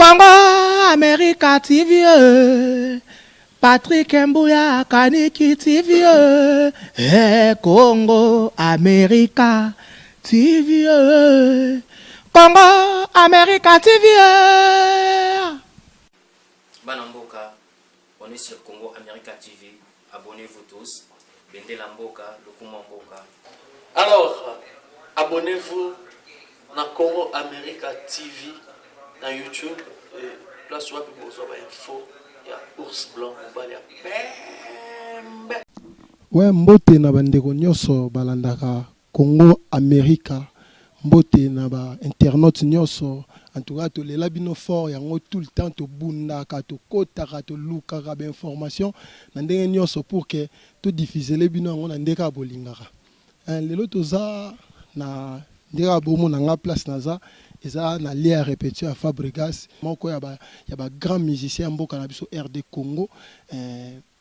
Congo America TV, Patrick Mbouya Kaniki TV, Congo America TV, Congo America TV. Banamboka, on est sur Congo America TV. Abonnez-vous tous. Bende Lamboka, Lukumamboka. Alors, abonnez-vous na Congo America TV na YouTube. Place où vous avez info. Il y a ours blanc, il y a pembe. Ouais, mbote na bandeko nyonso balandaka Congo America. Mbote na ba internautes nyonso. En tout cas, to lela bino fort yango tout le temps to bundaka to kotaka to lukaka ba information na ndenge nyonso pour que to diffuser le bino yango na ndeka bolingaka. Lelo toza na ndeka bomo na nga place naza eza na lia à répétition à Fabregas moko ya ba grand musicien mboka na biso RD Congo.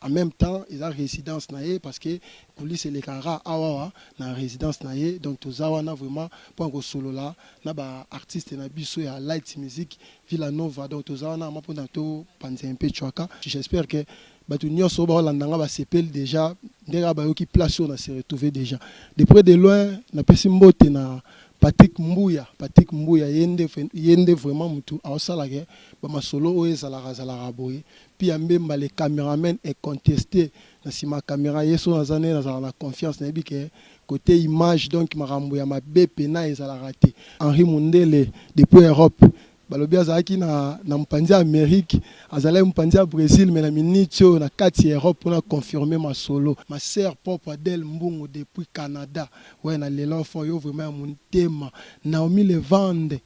En même temps, il a résidence naie parce que police les kara awawa na résidence naie donc toza wana vraiment pour ngo solo là na ba artiste na biso ya light music Villanova donc toza wana mapo na to panze un peu chwaka. J'espère que batu nyonso ba landanga ba sepel déjà ndeka ba yoki place on a se retrouver déjà de près de loin na pesi mbote na Patrick Mbouya yende vraiment mutu aosalake ba masolo oyo ezalaka boye puis ambemba les caméramen est contesté na sima caméra yeso nazane na confiance na bike côté image donc makambo ya mabe pena ezalaka te. Henri Mundele depuis Europe balobi azalaki na mpanzi Amérique azalaki mpanzi ya Brésil mais na minute na kati Europe pour confirmer ma solo ma sœur Papa Del Mbungu depuis Canada ouais na lelo fo yo vraiment mon thème Naomi Levande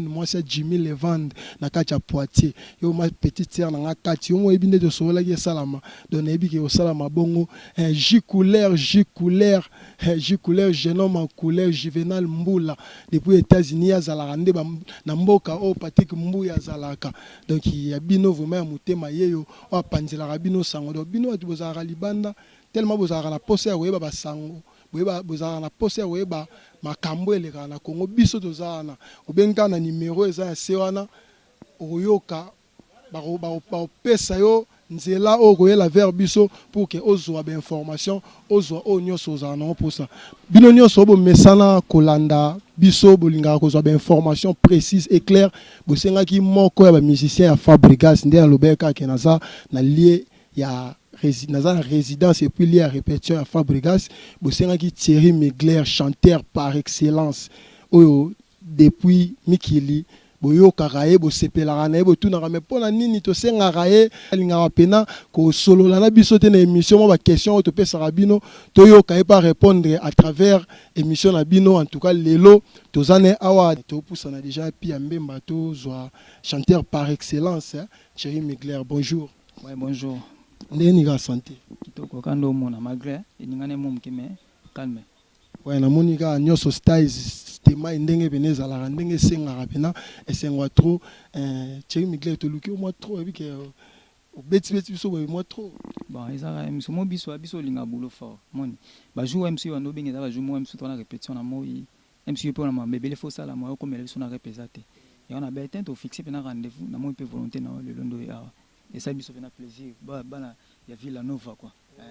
moi c'est Jimmy Levande na kati ya Poitiers yo ma petite sœur na kati yo mo ebinde de solo la salama donc ebi ke salama bongo J couleur jeune homme en couleur Juvenal Mbula depuis États-Unis azala rande na mboka o Patrick Mbouya zalaka donc il y a bino vraiment mutema yeyo o panzela rabino sango do bino atu bozara libanda tellement bozara na pose ya weba basango bozara na pose ya weba makambo eleka na Congo biso tozana obenga na numéro eza ya sewana oyoka ba pesa yo nzela okoyela vers biso pour que ozwa ba information ozwa o nyonso ozana pour ça bino nyonso bo mesana kolanda biso bolinga kozwa ba information précise et claire bosenga ki moko ya ba musicien ya Fabregas nde na lobeka ke naza na lié ya résidence et puis lié à répétition à Fabregas bosenga ki Thierry Mugler chanteur par excellence oyo depuis Mikili boyo karaye bo sepelaka na bo tunaka mais pona nini to senga raye linga pena ko solo la na biso te na émission mo ba question to pesa rabino to yo ka pas répondre à travers émission na bino en tout cas lelo to zane awa to poussa na déjà pi ambemba to zo chanteur par excellence Thierry Mugler bonjour. Ouais bonjour. Ndeni ga santé Kitoko kando mona malgré ningane mom kime calme. Ouais na monika nyoso styles tema ndenge beneza la ndenge senga rapena esengwa trop Thierry Mugler to luki moi trop et que beti biso moi trop bon ezaka MC mo biso linga boulot fort moni ba jour MC wana obengeza ba jour mo MC to na répétition na moi MC pe na mabebele fo sala moi ko mele biso na répéter et on a bien temps fixer pe na rendez-vous na moi pe volonté na le londo et ça biso pe na plaisir ba na ya Villanova quoi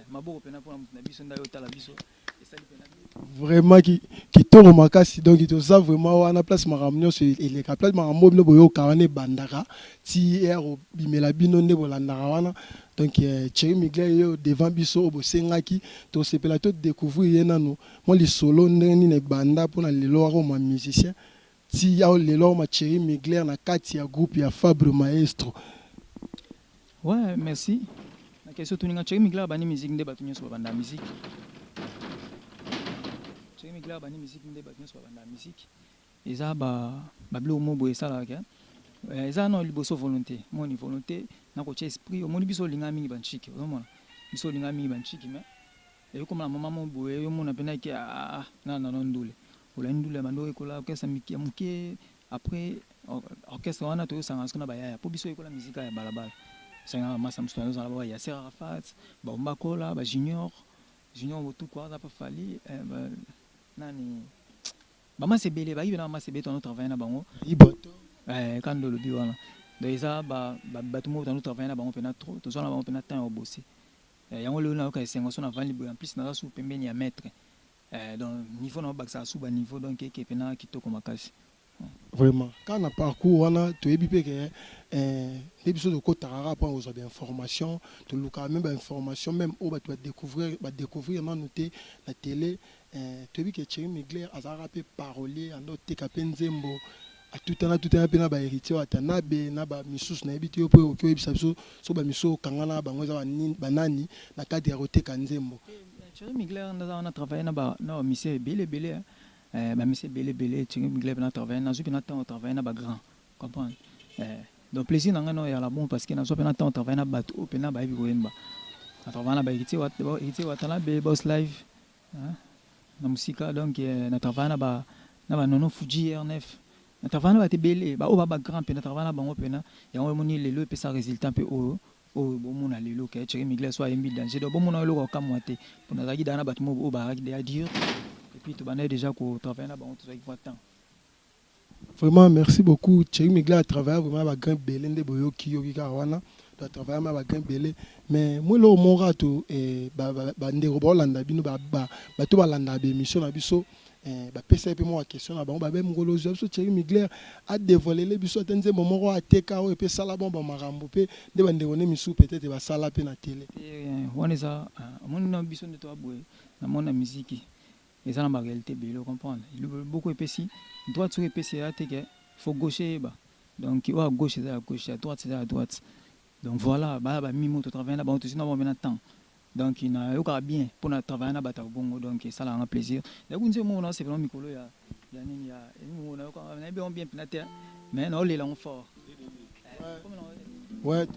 maboko pe na pour na biso ndayo tala biso et ça pe na vraiment qui toro makasi donc il ça vraiment wana place maramnyo sur il est place marambo no boyo kawane bandaka ti ero bimela bino nde bolandaka wana donc Thierry Mugler yo devant biso obosengaki to sepela to découvrir yenano moi li solo ndeni ne banda pour na lelo ko ma musicien ti ya lelo ma Thierry Mugler na kati ya groupe ya Fabre Maestro. Ouais merci la question tuninga Thierry Mugler bani musique nde batu nyoso banda musique Thierry Mugler bani musique nde batu nyoso banda musique eza ba blo mo boye sala ka eza no liboso volonté moni volonté na ko esprit moni biso linga mingi banchiki omona biso linga mingi banchiki mais et comme la maman mo boye yo mona pena ki na ndule ola ndule bando ekola orchestre miki muke après orchestre wana to sanga skona ba ya po biso ekola musique ya balabala sanga masa mstano za ba ya Serra Rafat ba Ombakola ba junior tout quoi ça pas fali nani ba masebele ba ibena masebele to travailler na bango iboto quand le bi wana donc ça bato mo tanu travailler na bango pena trop to na bango pena temps au bosser yango le na ka sengo so na vali en plus na su pembeni ya maître donc niveau na baksa su ba niveau donc ke pena kitoko makasi. Vraiment quand on a parcours on a to ebi pe ke les biso de côté rapport aux informations to luka même information même au ba découvrir na noter la télé to ebi ke Thierry Mugler azara pe parolier ando te ka penzembo a tout un pe na ba héritier atana be na ba misus na ebi te po o ebi sabiso so ba miso kangana bango za banani na cadre ya rote kanzembo. Thierry Mugler on a travaillé na ba na mission belé monsieur belé Thierry Mugler na travailler na zo na temps travailler na ba grand comprendre donc plaisir na ngano ya la bon parce que na zo na temps travailler na bato pe na ba bi koyemba na travailler na ba héritier watala be boss live na musika donc na travailler na ba nono Fuji R9 na travailler na ba te belé ba o ba grand pe na travailler na bango pe na yango moni lelo pe ça résultat pe o bomona lelo ke Thierry Mugler soit embi danger donc bomona lelo ka moité pour na zaki dana bato mo o ba à dire et puis tu banais déjà ko travailler na bango tout ça qui voit temps. Vraiment merci beaucoup Thierry Mugler à travers vraiment ba grand belé nde boyo kiyoki ka wana à travers ma grand belé mais moi lo mon rato ba ndeko ba landa bino ba to ba landa be mission na biso ba pesa pe moi question na bango ba be ngolo zo Thierry Mugler a dévoilé les biso tenze moment a teka o pe sala bon ba marambo pe de ba ndeko ne misu peut-être ba sala pe na télé on ça mon na biso de toi boy na mon musique et ça na réalité belé comprendre il beaucoup épaissi droite sur épaissi à teke faut gaucher ba donc à gauche c'est à gauche à droite c'est à droite donc voilà ba mimo to travailler na ba to sinon bon temps donc il n'a aucun bien pour na travailler na ba ta bongo donc ça la un plaisir donc on dit moi c'est vraiment mikolo ya nini ya nous on a bien bien terre mais non les langues fort ouais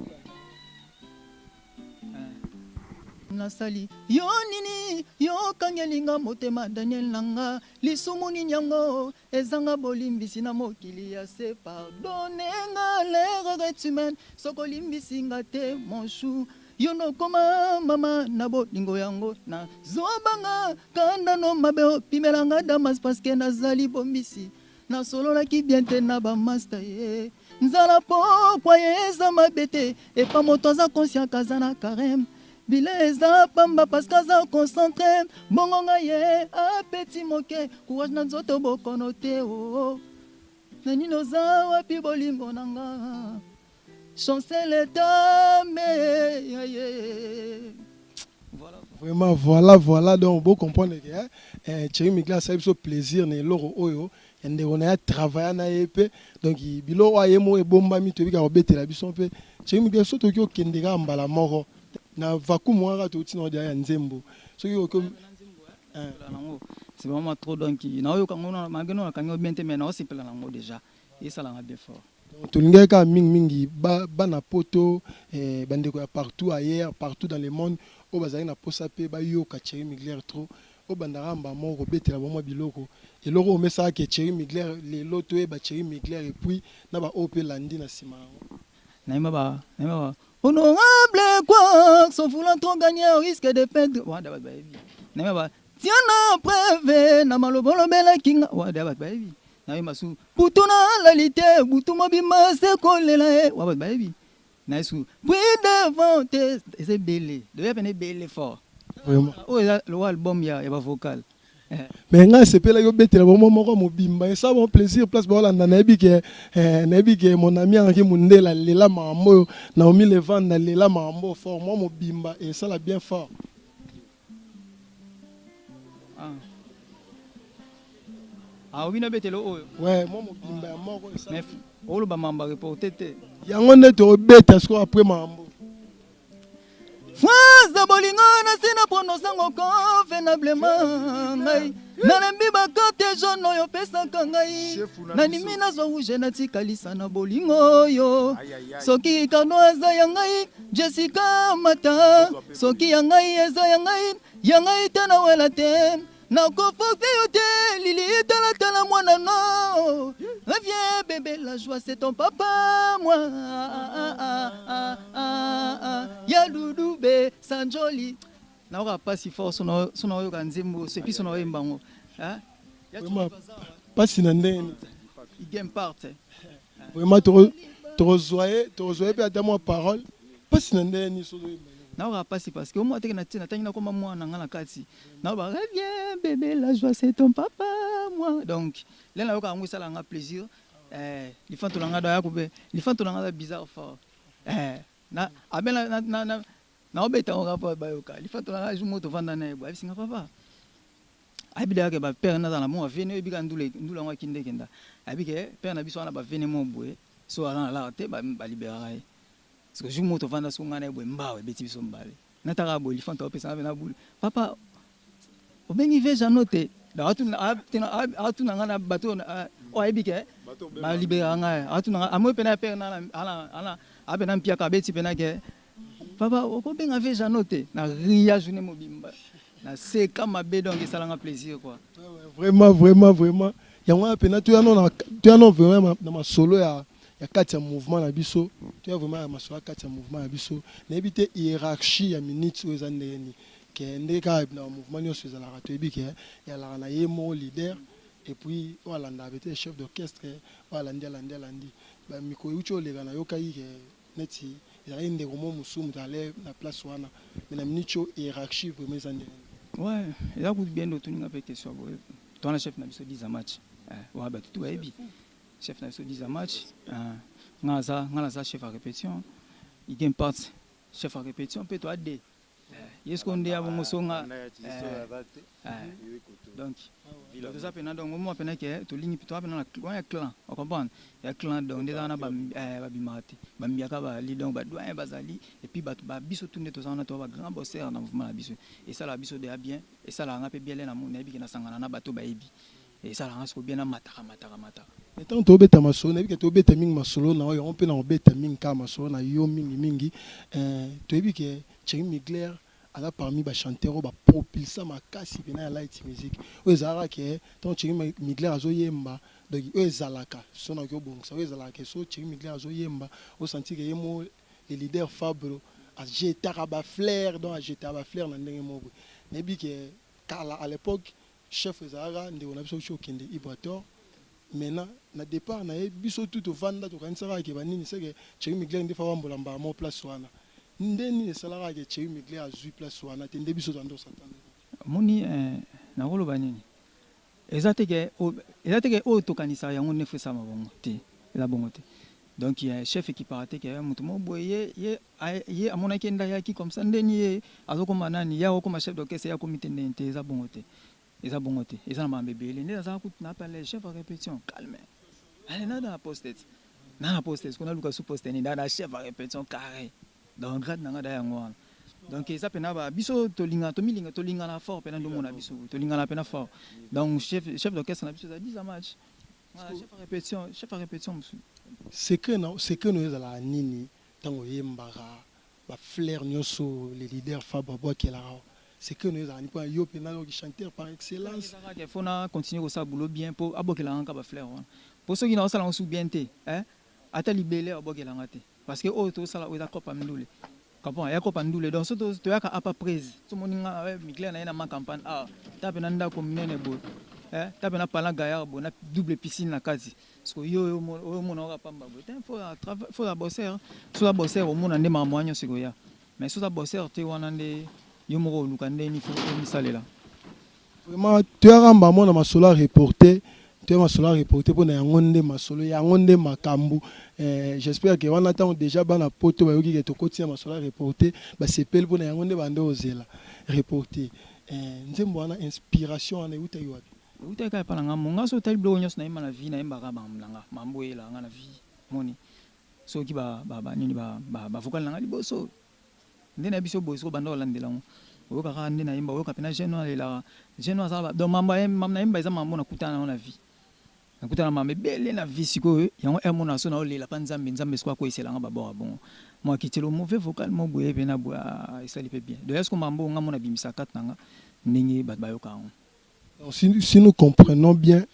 nasali yo nini yo kangelinga motema Daniel nanga lisumuni nyango ezanga bolimbisi na mokili ya se pardonnenga l'erreur est humaine soko limbisi ngate mon chou yo no koma mama na bolingo yango na zobanga kanda no mabe pimelanga damas parce que nazali bombisi na solo la ki bien te na ba master ye nzala pokwa yeza mabete e pa moto za conscient kazana karem bileza pamba parce que za concentré bongonga ye a petit moke courage na nzoto bokono te o nani noza wapi bolimbo nanga chancel tame voilà donc beau comprendre que Thierry Mugler ça fait plaisir ne loro oyo ende on a travaillé na épée donc bilo ayemo e bomba mi to bika obetela biso pe Thierry Mugler soto ki okendeka mbala moko na vakumu anga to tino dia nzembo so yo comme c'est vraiment trop donc na yo kangono mageno na kango bien te mais na aussi pela nango déjà et ça la bien fort to lingeka mingi ba na poto bandeko ya partout ailleurs partout dans le monde o bazali na posa pe ba yo ka Thierry Mugler trop o bandaramba moko betela bomwa biloko eloko o mesa ke Thierry Mugler les loto e ba Thierry Mugler et puis na ba OP landi na sima naima ba honorable quoi sans vouloir trop gagner au risque de perdre wa da ba baby naima ba tiana preuve na malobolo bela kinga wa da ba baby naima su putuna la lité butuma bima se kolela wa ba baby naisu puis devant c'est belé de venir belé fort vraiment oh le album ya ba vocal mais nga sepela yo betela bomo moko mobimba et ça bon plaisir place ba landa na bi ke mon ami Henri Mundela lela mambo na omi le vent na lela mambo fort moi mobimba et ça la bien fort oui na betelo oyo ouais moi mobimba ya moko et ça mais olo ba mamba reporter te yango nde to beta sko après mambo France de bolingo na sina prononcement convenablement ngai nalembi bakate jaune oyo pesaka ngai nanimi nazwa rouge natikalisa na bolingo oyo soki kano eza ya ngai Jessica Mata soki ya ngai eza ya ngai te na wela te nakofoki yo te lili talatala mwana no reviens bébé la joie c'est ton papa moi ya dudube sanjoli na oka pasi fort sono yo kanzembo c'est puis sono yembango vraiment pasi na ndeni il game part vraiment to tozoye pe ata moi parole pasi na ndeni solo na pasi parce que au moins na tina tangina comme moi na ngana kati na ba reviens bébé la joie c'est ton papa moi donc là na yoka ngwe sala nga plaisir li fanto nga da yakube li fanto nga bizarre fort na abela na obeta nga pa ba yoka li fanto nga jumo to vanda na ebo abisinga papa abida ke ba père na na mo vene bika ndula nga kinde kenda abike père na biso na ba vene mo boye so ala la te ba libérer parce que je monte vendre son gagne boy mbawe beti biso mbale nataka boy lifanta opesa na bulu papa obengi veja note da atuna ngana bato o ebike ba libérer nga atuna amo pena père na ala abena mpia ka beti pena ke papa obenga veja note na ria journée mobimba na seka mabe donc ça la plaisir quoi vraiment yango pena tu ya vraiment na ma solo ya kati ya mouvement na biso tu as vraiment masolo kati ya mouvement na biso na ebite hiérarchie ya minutes oyo eza ndeni ke ndeka na mouvement nyonso ezalaka toyebi ke yalaka na ye mo leader et puis oyalanda abete chef d'orchestre oyalandi bamiko euti oleka na yokai ke neti ezalaki ndeko mo mosusu moto ale na place wana mais na minute oyo hiérarchie vraiment eza ndeni ouais eza kutu bien do toninga mpe question boye tona chef na biso 10 match wa bato tu bayebi chef na biso 10 match nga za chef à répétition il gagne part chef à répétition peut toi de yesko nde ya bongo songa donc tout ça pena donc moi pena que to ligne plutôt pena na clan on comprend ya clan donc déjà na ba bimate ba miaka ba li donc ba doyen bazali et puis ba biso tourner to ça na to ba grand bosseur na mouvement la biso et ça la biso de bien et ça la nga pe bien na mon na bi na sangana na bato ba ebi et ça la nga so bien na mataka etant tobeta masolo na bika tobeta mingi masolo na oyo on peut na obeta mingi ka masolo na yo mingi toyebi ke Thierry Mugler ala parmi ba chanteur ba propulsa makasi pena ya light music oyo ezalaka ke tant Thierry Mugler azoyemba donc oyo ezalaka so na ko bongisa oyo ezalaka so Thierry Mugler azoyemba o sentir ke yemo le leader Fablo a jeté ba flair donc a jeté ba flair na ndenge moko na bika kala à l'époque chef ezalaka ndeko na biso chokende Ibrator maintenant na départ na biso tout vanda to kanisaka ke banini c'est que Thierry Mugler ndi fa wambola mba mo place wana ndeni esalaka ke Thierry Mugler azui place wana te nde biso tando satana moni na rolo banini ezateke o to kanisa yango ne fesa mabongo te la bongo te donc il y a un chef qui partait que mutu mo boye ye amona ke nda yaki comme ça ndeni azokoma nani ya okoma chef d'orchestre ya comité ndente za bongo te eza bongo te eza na mambebele nde aza na appelé chef à répétition calme allez na dans la poste qu'on a luka sous poste ni dans chef à répétition carré donc grade na ngada yango wana donc eza pena ba biso tolinga na fort pena ndo mona biso tolinga na pena fort donc chef d'orchestre na biso za 10 match chef à répétition c'est que nous ezala nini tango yembara ba flair nyonso les leaders Fababo kela c'est que nous avons pas yo penalo qui chanteur par excellence il faut na continuer au ça boulot bien pour abokela nga ba fleur pour ceux qui n'ont ça là sous bien té ata libélé abokela nga té parce que oh to ça là oza kopa ndule kapon ya kopa ndule donc surtout to ya ka apa prise to moninga Mugler na ma campagne tape na ndako minene bo tape na pala gaya bo na double piscine na kati parce que yo mona ka pamba bo faut la bosser sur la bosser au mona ndema moanyo sikoya mais sur la bosser te wana nde yo moko luka ndeni fo misalela vraiment tu as ramba mona masolo reporter pour na yango nde masolo yango nde makambu j'espère que wana temps déjà bana poto ba yoki ke to kotia masolo reporter ba sepel pour na yango nde bande ozela reporter nzembo wana inspiration ana uta yo wapi uta ka pa nga monga so tali blo nyos na ima na vie na imba ka bamlanga mamboela nga na vie moni so ki ba nini ba vocal nga liboso ndena biso boso bando landela ngo oyoka nde na yemba oyoka pena jeune alela jeune azala donc mamba na yemba eza mambo na kutana na vie nakutana mamba bele na vie siko yango emona so na olela pa nzambe siko ko isela nga babora bon moi kitelo mauvais vocal mo boye pena bo isali pe bien de est-ce que mambo nga mona bimisa katanga ndenge bat bayoka ngo si nous comprenons bien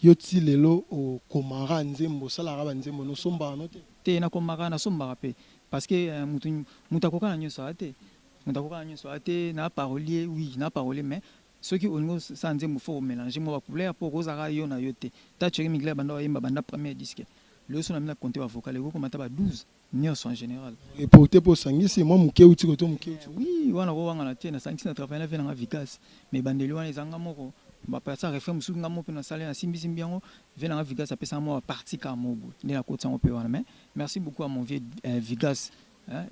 yoti lelo o komara nzembo sala raba nzembo no somba no te na komara na somba pe parce que mutakoka na nyoso ate na parolier oui na parolier mais ceux qui ont sanze mo faut mélanger mo ba couleur pour rozara yo na yote ta Thierry Mugler banda yemba banda premier disque le son amena compter vocal et comme taba 12 nyos en général reporter pour sangisi moi muke uti ko to muke uti oui wana ko wanga na tena sangisi na travailler na vena na Vigas mais bandeli wana ezanga moko ba pasa refait musu ngamo pe na sale na simbi simbiango vena na Vigas apesa moi partie ka mobo ne la côte sango pe wana mais merci beaucoup à mon vieux Vigas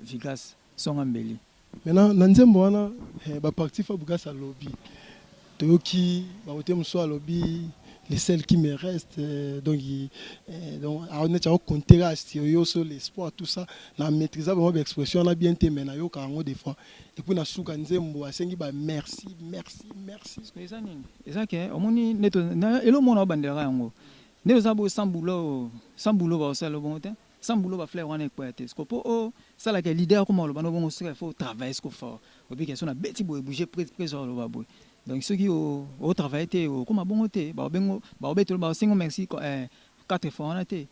Vigas son ambeli maintenant na nzembo wana ba parti fa buga sa lobby toki ba wote muso lobby les celles qui me restent donc on est en compter sur l'espoir tout ça na maîtriser vraiment l'expression na bien te mena yo kango des fois et puis na suka nzembo asengi ba merci ça nini eza ke omoni neto na elo mona bandera yango neto za bo sans boulot ba osala bon te sans boulot ba fleur wana ekpoate ce ko o ça la que leader comme lo bano bon il faut travailler ce ko fort obi question na beti boy bouger presque lo ba boy donc ceux qui au travail comme bon côté ba bengo ba beto ba singo merci 4 fois on a été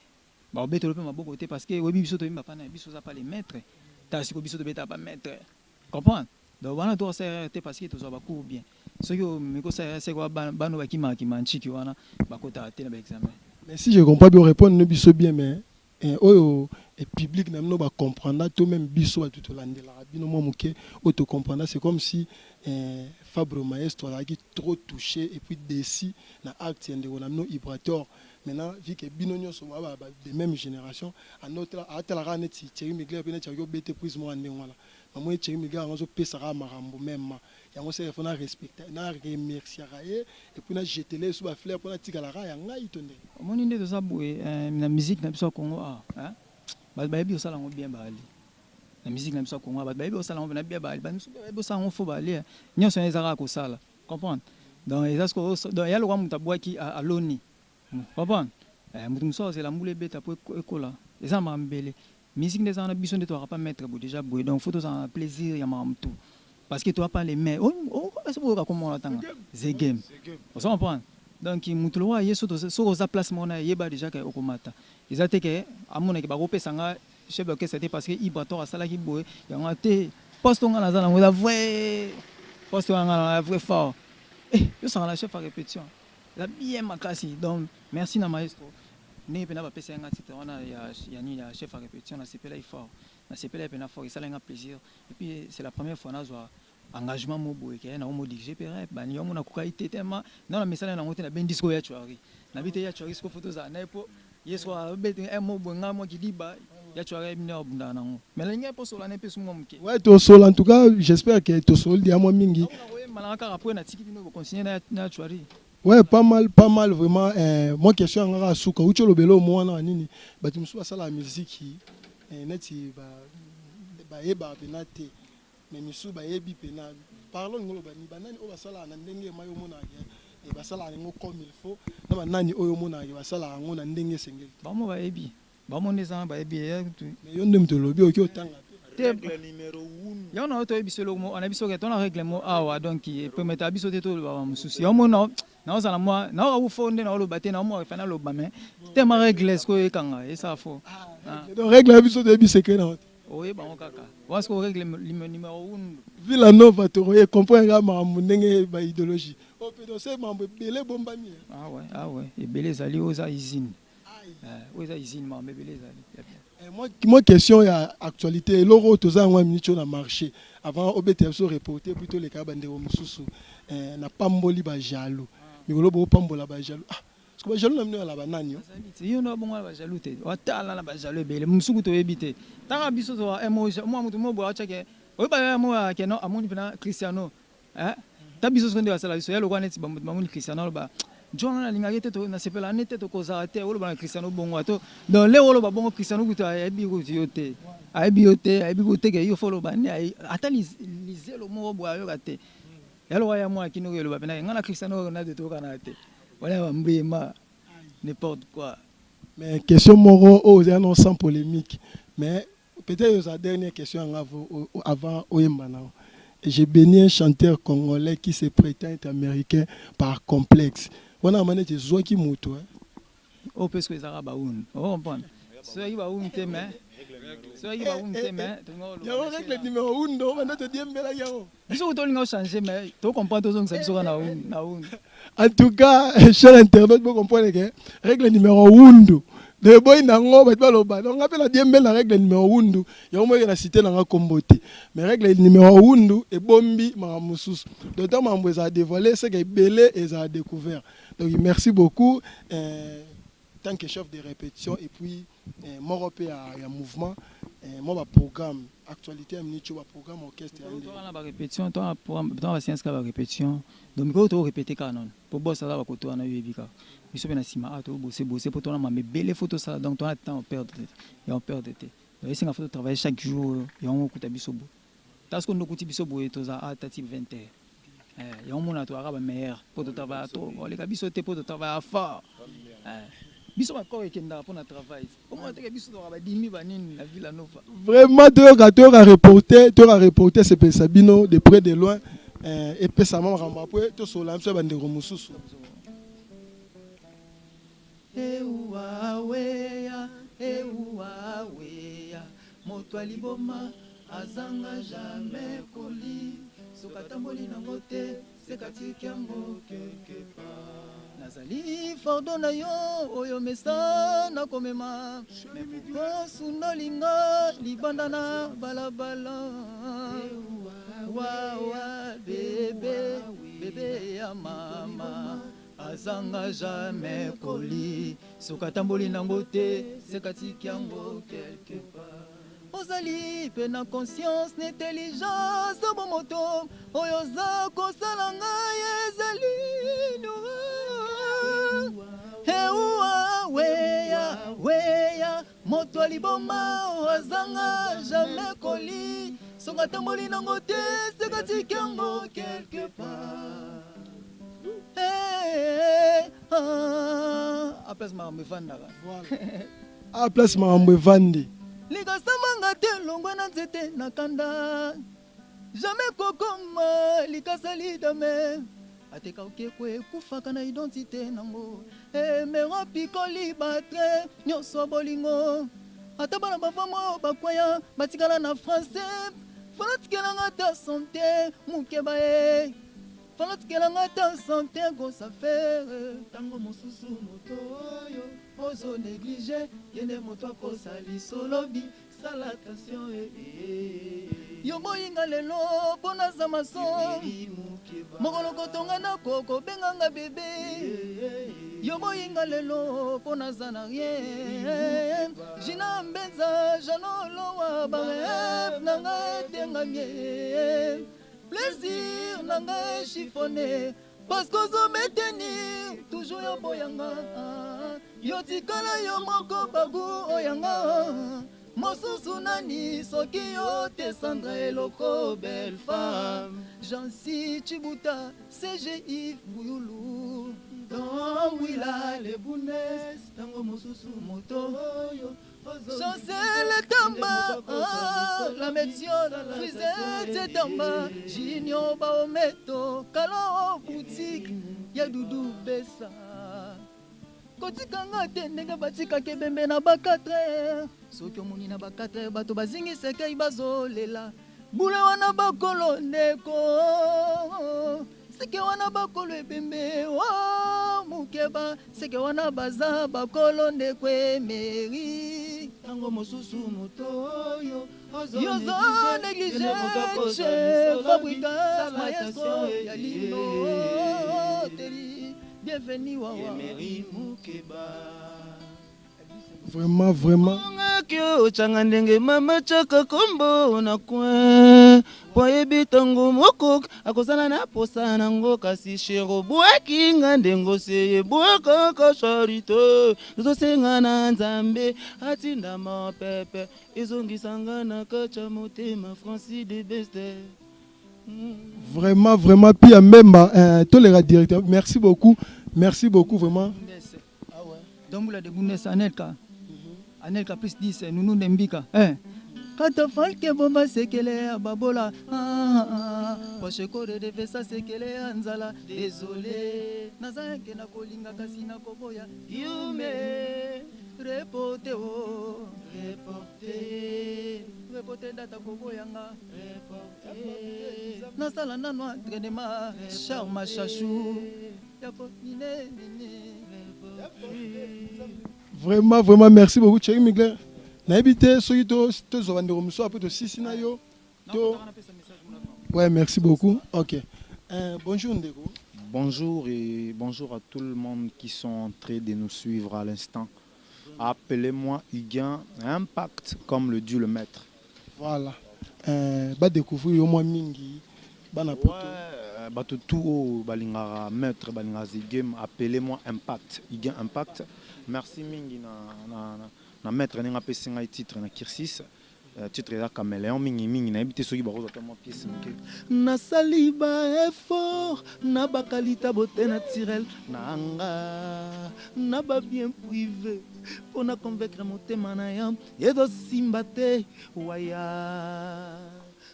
ba beto pe ma bon côté parce que obi biso to mba pana biso za pas les maîtres ta siko biso to beta pas maître comprendre donc wana to ça parce que to so ba court bien ceux qui me ko ça c'est quoi bano ba ki manchiki wana ba kota te na examen mais si je comprends bien répondre ne biso bien mais oyo et public na no ba comprendre to même biso ba tout landela bino mo muke auto comprendre c'est comme si Fabre Maestro a trop touché et puis décis na acte de no Ibrator maintenant vu que binonyo so ba de même génération à notre à telle rane ti Thierry Mugler pe na Thierry bete prise mo ande wala maman Thierry Mugler ngazo pesa ra marambo même yango se fona respecter na remercier et puis na jeter les sous ba fleur pour na tikala ra ya ngai tonde omoni nde to za boye na musique na biso Congo hein ba ba bi osala ngo bien ba ali la musique na biso Congo ba ba bi osala ngo na bien ba ali ba biso ba osala ngo fo ba ali nyonso ezaka ko sala comprendre donc ezasko donc ya lo kwa mutabwa ki aloni comprendre mutu muso c'est la moule beta pour ekola eza mambele musique des ana biso nde to pas mettre déjà boye donc faut to ça plaisir ya mamtu parce que tu as pas les mains c'est pour comment on attend c'est game on s'en prend donc mutu lo yeso to so za place mona yeba déjà que okomata ezate ke amona ke ba kopesa nga chef d'orchestre c'était parce que Ibrator asala ki boye yango te poste nga na zala ngo vrai poste nga na vrai fort yo sanga la chef à répétition la bien makasi donc merci na maestro ne pena ba pesa nga titre wana ya ni ya chef à répétition na sepela fort na sepela pena fort ça nga plaisir et puis c'est la première fois na zo engagement mo boye ke na mo dirige pere ba ni yo na kukaite tellement na message na ngote na ben disco ya chuari na bite ya chuari ko photo za na po yeso bete mo bo nga mo kidiba ya chuari mina obunda na ngo mais linga po sola ne pe sumo mke ouais to sol en tout cas j'espère que to sol dia mo mingi malaka après na tiki bino continuer na chuari ouais pas mal vraiment moi question ngara suka ucho lobelo mo wana nini bati musu basala la musique neti ba eba penate mais misu ba yebi pena parlons ngolo bani banani o basala na ndenge mayo mona e basala ngo comme il faut na banani oyo mona e basala ngo na ndenge sengeli ba mo ba yebi ba mo neza ba yebi mais yo ndem to lobi oki otanga règle numéro 1 yo na to yebi solo mo ana biso ke to na règle mo awa donc e permettre biso te to ba mususi yo mo na ozala moi na o fonde na lo baté na mo fa na lo ba mais te ma règle ko e kanga e ça faux donc règle biso te yebi secret na oui, bon, kaka. Parce qu'on règle le numéro 1. Villanova, tu comprends mon idéologie. Oh, peut-être c'est mon belé bombami. Ah ouais. Et belé zali aux usines. Aux usines, mais belé zali. Moi, question il y a actualité. L'euro, tout ça, on a mis sur le marché. Avant, on était reporté plutôt les cabans de Romususu. N'a pas mboli ba jaloux. Mais on a pas mbola ba jaloux. Parce que jaloux n'a pas la banane. Yo no bon ba jaloux te. O tala na ba jaloux belé. Musuku to ebité. Tanga biso to moi mutu mo bo achake. O ba mo ke no amoni pena Cristiano. Ta biso sonde basala biso ya lokwa neti ba mamuni Cristiano ba. John na linga yete to na sepela nete to koza te o lo ba Cristiano bongo ato. Dans le o lo ba bongo Cristiano kuta ya bi ko yote. Ai bi yote ke yo follow ba ni ata lize lo mo bo ayo kate. Ya lo ya mo akino ke lo ba pena ngana Cristiano na de to kana te. Voilà mbrima n'importe quoi. Mais question moro non sans polémique. Mais peut-être la dernière question avant Oyembana. J'ai béni un chanteur congolais qui se prétend être américain par complexe. On a mané des oies qui moutent. Oh, parce que ça va baoun. Oh, comprendre. Ceux qui baoun te mais. Ceux qui baoun te mais. Il y a une règle numéro 1, on va te dire mbela yao. Ils sont tous changer mais tu comprends tous que ça sera na un. En tout cas, cher internaute, vous comprenez que règle numéro 1, de boy nango ba loba donc appelle la diembe la règle numéro 1 ya mo la cité nanga kombote mais règle numéro 1 et bombi ma mususu d'autant mambo ça dévoilé c'est que belé et ça découvert donc merci beaucoup tant que chef de répétition et puis mon repère à mouvement mon programme actualité minute programme orchestre on a répétition toi dans la séance la répétition donc il faut répéter canon pour bosser là ko to na yebika biso bena sima ato bosser pour toi mais belle photo ça donc toi temps on perd de temps donc c'est une photo travailler chaque jour et on kuta biso bo parce qu'on kuti biso bo et toza atati 20h et on mona to araba meilleur pour to travailler to les biso te pour to travailler fort biso ba ko ekenda pour na travail comment te biso to araba 10 000 banini la ville nova vraiment tu as reporté c'est Sabino de près de loin et puis ça m'a ramba après to so la mso bande romususu Ewa, moto aliboma azanga jamais koli sokatamboli na mote sekatiki yango quelque part nazali fardo na yo oyo mesa na komema kosunolinga libanda na balabala wawa bebe ya mama azanga jamais koli sokatamboli nango te sekatiki yango quelque part ozali pe na conscience na intelligence obo moto oyo za kosala ngai ezali weya moto aliboma azanga jamais koli sokatamboli nango te sekatiki yango quelque part a place marambo evandaka a place marambo evandi likasamanga te longwe na nzete na kanda jamais kokoma likasa lidame ateka okekwe ekufaka na identité nango emero pikoli batre nyonso bolingo ata bana bavamo bakwaya batikala na français fana tikelanga ta santé mokeba ye fana tikelanga ta santé gosa faire tango mosusu moto oyo ozo néglige yende moto akosali solobi sala attention yo moyinga lelo mpona za maso mokolo kotonga na koko benganga bebe yo moyinga lelo mpona za na rien jina mbenza janolowa baref nanga etengamie plaisir nanga chiffonné parce que zo maintenir toujours yo boyanga yo tikala yo moko bagu oyanga mosusu nani soki yo te Sandra eloko belle femme Jansi Chibuta CGI Bouyoulou dans Willa les Bounes tango mosusu moto yo Chancel Tamba la médione Frisette Tamba Junior Baometo Kalo boutique ya Doudou Bessa kotikanga te ndenge batikaka ebembe na ba4 soki omoni na ba4 bato bazingiseka bazolela bule wana bakolo ndeko seke wana bakolo ebembe mukeba seke wana baza bakolo ndeko emeri tango mosusu moto oyo yozo néglige chef fabricant maestro ya lino teri bienvenue Wawa vraiment kyo changa ndenge mama chaka kombo na coin poyebi tango moko akozana na posa nango kasi shero bwaki ngandengo seye bwaka ka charité zosenga na nzambe atinda ma pepe izongisanga na kacha motema Francis de Beste. Vraiment pia memba tolera directeur merci beaucoup vraiment Dombula de Bounes Anelka plus 10 nous Nembika Kata falke bomba sekele babola Poche kore de vesa sekele anzala désolé nazake na kolinga kasi na koboya yume reporte data koboyanga nasala nano entraînement charma chachou yako nini Vraiment, vraiment, merci beaucoup, Thierry Mugler. N'habitez, ceux qui sont un peu de Sisinayo. Ouais, merci beaucoup. Ok. Bonjour, Ndeko. Bonjour et bonjour à tout le monde qui sont en train de nous suivre à l'instant. Appelez-moi Huguin Impact, comme le dit le maître. Voilà. Bah découvrir au moins Mingi. Tout balingara maître balingara game. Appelez-moi Impact. Huguin Impact. Merci Mingi na maître n'enga pesinga titre na Kirsis. Titre ya caméléon mingi na habité soki baroza ta pièce mike na saliba effort na bakalita beauté naturelle nanga na ba bien privé pour na convaincre motema na yam yedo simbate waya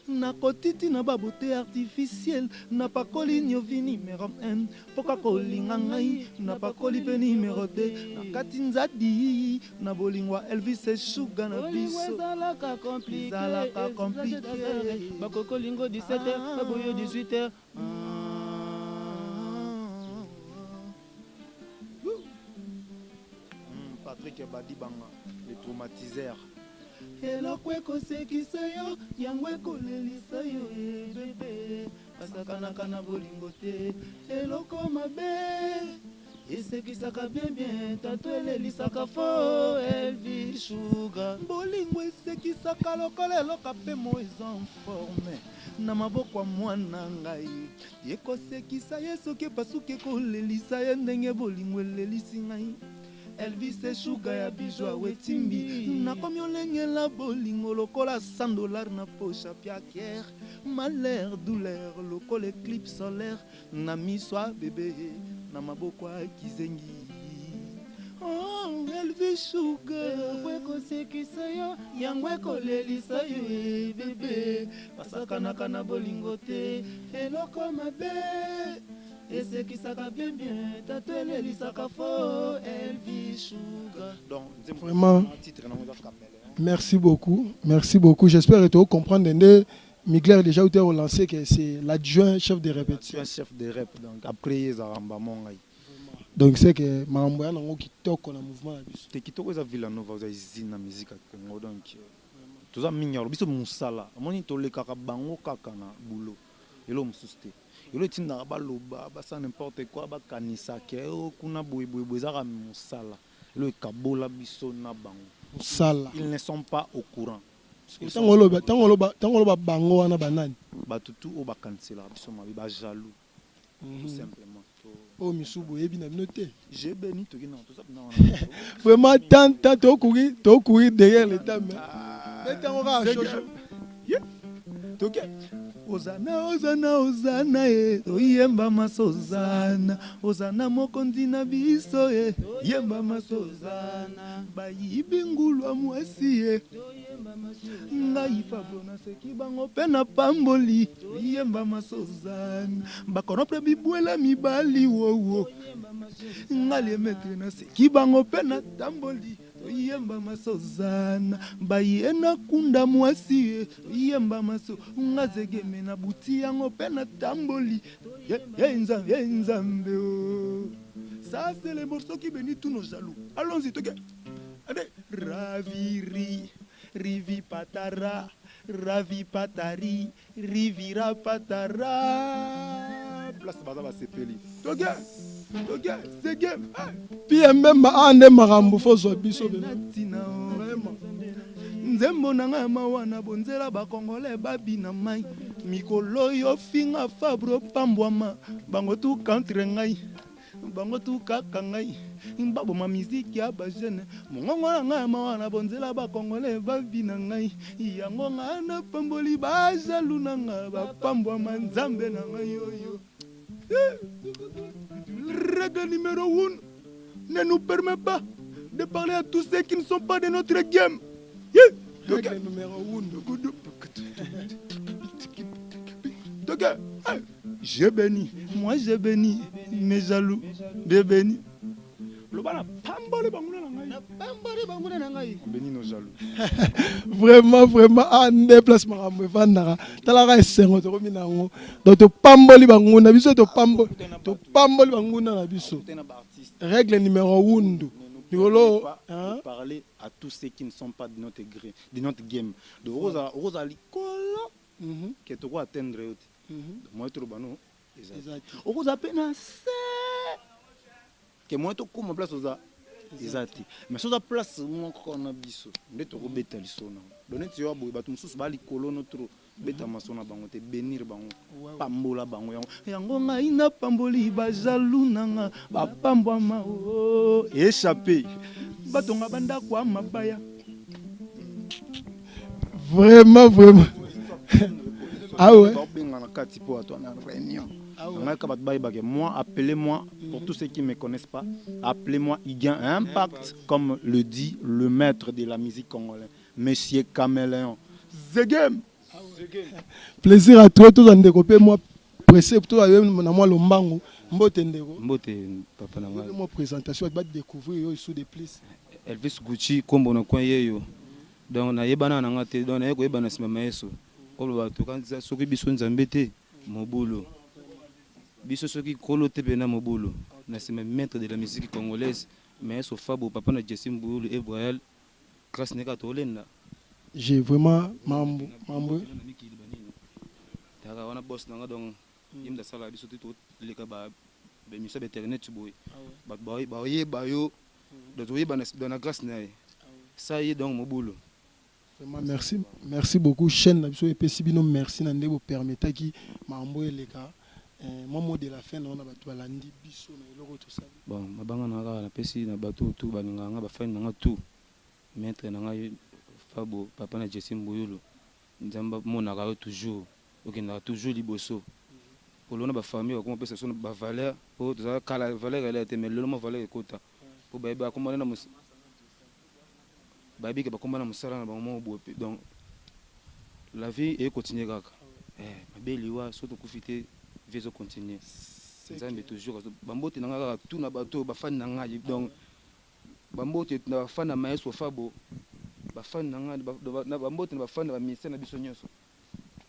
na kotiti na ba beauté artificielle na pakoli nyovi numéro 1 poka kolinga ngai na pakoli pe numéro 2 na kati nzadi na bolingwa Elvis et Sugar na biso zalaka compliqué bakokolingo 17h baboyo 18h Patrick Badibanga les traumatiseurs eloko ekosekisa yo yango ekolelisa yo bebe basakanaka na bolingo te eloko mabe esekisaka bien tato elelisaka fo Elvis Sugar bolingo esekisaka lokola eloka mpe mo eza informe na maboko ya mwana ngai ekosekisa ye soki epasuki ekolelisa ye ndenge bolingo elelisi ngai Elvis et Sugar ya bijou awetimbi nakomi olengela bolingo lokola $100 na poche ya piakiere malheur douleur lokola éclipse solaire na miso ya bebe na maboko ya kizengi oh Elvis Sugar ekosekisa yo yango ekolelisa yo bebe basakanaka na bolingo te eloko mabe esekisaka bien tato elelisaka fo Elvis Sugar. Donc vraiment merci beaucoup, j'espère que tu vas comprendre. Migler a déjà été relancé que c'est l'adjoint chef de répétition. Chef de rep, donc après Zaramba Mongai. Donc c'est que Maramboya nango kitoko na mouvement na biso. Te kitoko eza Villanova za izine na musique ya Congo donc toza minyaro biso musala. Moni tolekaka bango kaka na boulot. Elo mususte. Elo tinda baloba basa n'importe quoi bakanisa ke kuna boye ezaka musala. Elo kabola biso na bango. Musala. Ils ne sont pas au courant. Tangolo ba bango wana banani. Batutu o bakansela biso mabi ba jaloux. Tout simplement. Oh misubo yebi na noté. J'ai béni to kina tout ça na. Vraiment tant to courir derrière l'état mais. Mettons chocho. Toke Ozana oyemba masozana Ozana mokondi na biso yemba masozana bayibi ngulwa mwasi ngai Fabio na seki bango pe na pamboli yemba masozana bakono pre bibwela mibali wowo ngali emetre na seki bango pe na tamboli yemba masozana bayena kunda mwasi yemba maso ngazegeme na buti yango pe na tamboli yenzambe ça c'est les morceaux qui bénissent tous nos jaloux. Allons-y toke allez rivi patara ravi patari rivira patara place baza sepeli toke c'est game puis même ande marambo fozo biso vraiment nzembo nanga mawana bonzela bakongole babina mai mikolo yo finga fabro pambwama bango tu contre ngai bango tu kaka ngai mbabo ma musique ya ba jeune mongongo nanga mawana bonzela bakongole babina ngai yango ngana pamboli ba jalu nanga ba pambwama nzambe nanga yoyo. Le règle numéro 1 ne nous permet pas de parler à tous ceux qui ne sont pas de notre game. Règle numéro 1. Je bénis, moi je bénis mes jaloux, je bénis. Bénis nos jaloux. Vraiment, un déplacement à me vendre. Talara esengo to minango. Donc to pamboli banguna biso to pamboli banguna na biso. Règle numéro 1. Niolo, hein? Parler à tous ceux qui ne sont pas de notre gré, de notre game. De Rosa Licolo, qui est quoi atteindre. Moi, je trouve exact. Rosa Penase, que moi, je trouve ma place aux exact. Mais sur la place, moi, on a biso. On est au bêta l'issona. Donner tu as beau, batum sous bali colo notre bêta masona bango te bénir bango. Pambola bango yango nga ina pamboli bajalu nanga ba pambwa ma o échappé. Batonga banda kwa mabaya. Vraiment, vraiment. Ah ouais. Moi, appelez-moi, pour tous ceux qui ne me connaissent pas, appelez-moi Iguin Impact, comme le dit le maître de la musique congolaise, Monsieur Caméléon. Zegem. Plaisir à toi, tous en découpé, moi, pressé, tout à l'heure, moi, le mango, mbote ndeko. Mbote, papa nanga. Moi, présentation, tu vas découvrir sous des plis. Elvis Gucci, combo na coin yeyo. Donc, na yebana na ngate, donc na yeko yebana sima maeso. Kolo bato, quand ça, soki biso nzambe te, mobolo. Biso soki kolo te bena mobolo. Na sima maître de la musique congolaise, maeso Fabo, papa na Jessim Boulou, Ebrael, grâce neka tolenda. J'ai vraiment mambo. Tara wana boss nanga donc yimda sala biso tout les ka ba misa internet boy. Ba yo de toye ba na grâce na ça y est donc mobolo. Vraiment merci beaucoup chaîne na biso epesi bino merci na ndebo permettre ki mambo eleka momo de la fin na ba to balandi biso na eloko to ça. Bon mabanga na na pesi na bato tout ba nga ba fin na tout maître na nga Fabo papa na Jessim Boyolo nzamba mona ka toujours okenda toujours liboso pour lona ba famille ko pesa so ba valeur pour ça kala valeur elle était mais le mo valeur ekota pour ba ko mona na mus ba bi ke ba ko mona musala na ba mo bo donc la vie est continuer kaka mabeli wa surtout kufite vezo continuer nzambe toujours bambote na nga tout na bato ba fan na nga donc bambote na fan na maestro Fabo bafani nanga na bambote na bafani ba ministère na biso nyonso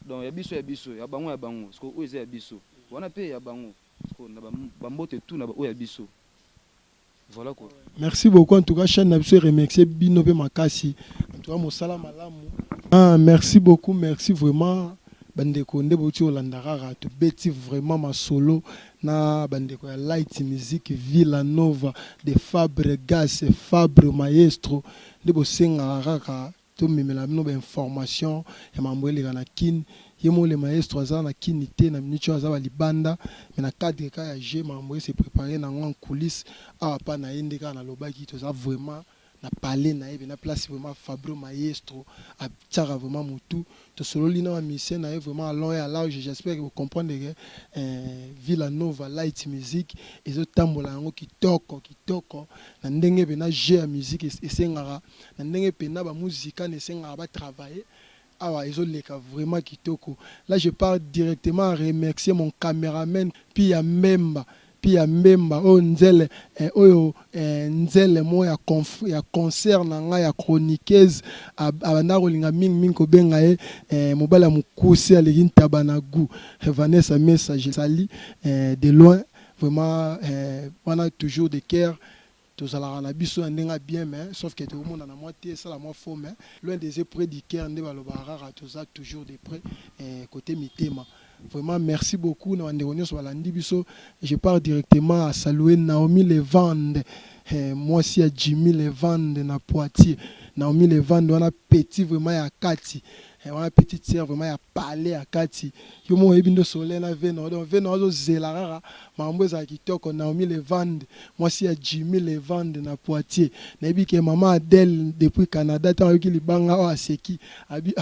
donc ya biso ya bango parce que oyo ya biso wana pe ya bango parce que na bambote tout na oyo ya biso voilà quoi. Merci beaucoup en tout cas chaîne na biso remercier bino pe makasi en tout cas mosala malamu. Merci beaucoup, merci vraiment bandeko nde boti olandaka to beti vraiment ma solo na bandeko ya Light Music Villanova de Fabre Gas Fabre Maestro de bosenga kaka to memela bino ba information ya mambo eleka na kin yemo le maestro aza na kinité na minute aza ba libanda mais na cadre ka ya je mambo se préparer na en coulisses a pa na indeka na lobaki to za vraiment na parler na ebe na place vraiment Fabio Maestro a tchara vraiment mutu to solo lina wa mission na vraiment long et à large. J'espère que vous comprenez que Villanova Light Music ezo tambola yango kitoko na ndenge be na jeu ya musique esengara na ndenge pe na ba musicien esengara ba travailler awa ezo leka vraiment kitoko. Là je pars directement à remercier mon caméraman Pia Mbemba o nzele oyo nzele mo ya concert na nga ya chroniqueuse abanda kolinga mingi ko benga mobala mukusi aleki tabanagu Vanessa message sali de loin vraiment wana toujours de cœur tozalaka na biso ndenga bien mais sauf que tout le monde na moitié ça la moi faux mais loin des près du cœur nde balobara toza toujours de près côté mitema. Vraiment, merci beaucoup. Je pars directement à saluer Naomi Levande. Moi aussi à Jimmy Levande na Poitiers. Naomi Levande, on a petit vraiment à Kati. On a petite sœur vraiment à parler à Kati. Yo mo ebindo soleil na veno donc veno zo zelara mambo za kitoko Naomi Levande. Moi aussi à Jimmy Levande na Poitiers. Na bi ke maman Adèle depuis Canada tant ki libanga wa seki abi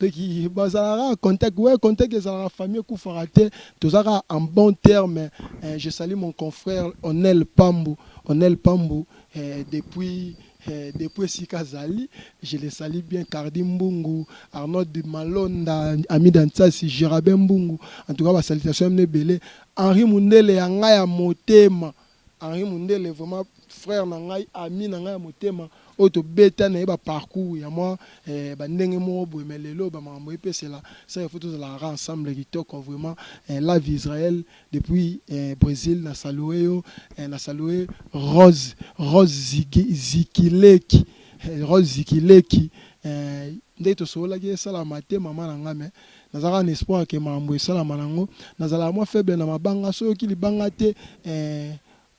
donc bazara contact ça la famille ku farate tozara en bon terme. Je salue mon confrère Onel Pambu depuis Sikazali, je les salue bien Cardi Mbungu, Arnaud de Malonda, Ami Dantsasi, Jérabé Mbungu. En tout cas, ma salutation est belle. Henri Mundele Angaya Motema. Henri Mundele vraiment frère Nangai, ami Nangaya Motema. auto beta na ba parcours ya moi ba ndenge mo bo melelo ba mambo pe c'est là ça il faut tous la ensemble qui toque vraiment la vie Israël depuis Brésil na salué Rose Zikileki nde to sola ke sala mate mama na ngame nazaka un espoir ke mambo sala manango nazala moi faible na mabanga so ki libanga te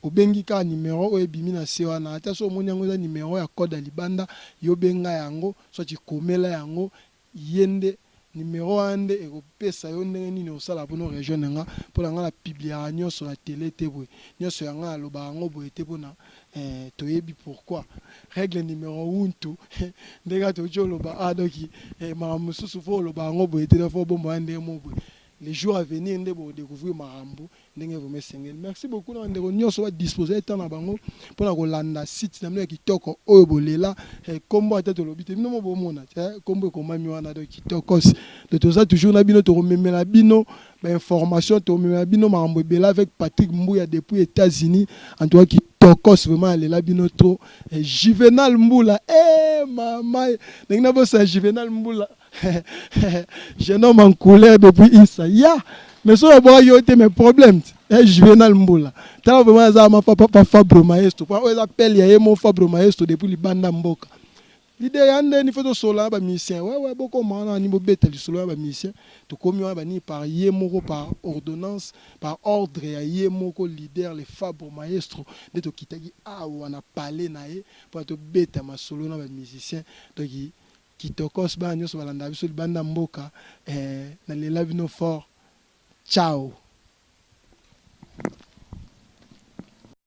obengi ka numéro o ebimi na sewa na ata so moni yango za numéro ya code ya libanda yo benga yango so ti komela yango yende numéro ande ekopesa yo ndenge nini osala mpona rejoindre nga mpona nga na publiaka nyonso na télé te boye nyonso yanga alobaka yango boye te mpona toyebi pourquoi règle numéro untu ndenge toki oloba doki makambo mosusu fo oloba yango boye te fo bomboya ndenge mo boye les jours à venir nde bodécouvrir makambo ndenge vraimen sengeli merci beaucoup na ndeko nyonso badisposer etan na bango mpona kolanda site na bino ya kitoko oyo bolela kombo ata tolobi te bino mo bomona kombo ekomami wana do kitokos de toza toujours na bino tokomemela bino bainformation tokomemela bino makambo ebela avec Patrick Mbuya depuis États-Unis en tout cas kitokos vraiment alela bino trop Juvenal Mbula mama ndenge na bosa Juvenal Mbula jeune homme en couleur depuis Issa mais so boy yo te mes problèmes Juvenal Mbula tala vraiment za ma papa Fabro Maestro pour on appelle ya mo Fabro Maestro depuis libanda mboka l'idée yande ni photo sola ba musicien ouais beaucoup mana ni bobeta li solo ba musicien to komi ba ni par yemoko par ordonnance par ordre ya yemoko leader les Fabro Maestro de to kitaki wana parler na ye pour to beta ma solo na ba musicien donc kitokos ba nyonso balanda biso libanda mboka na lela bino fort ciao.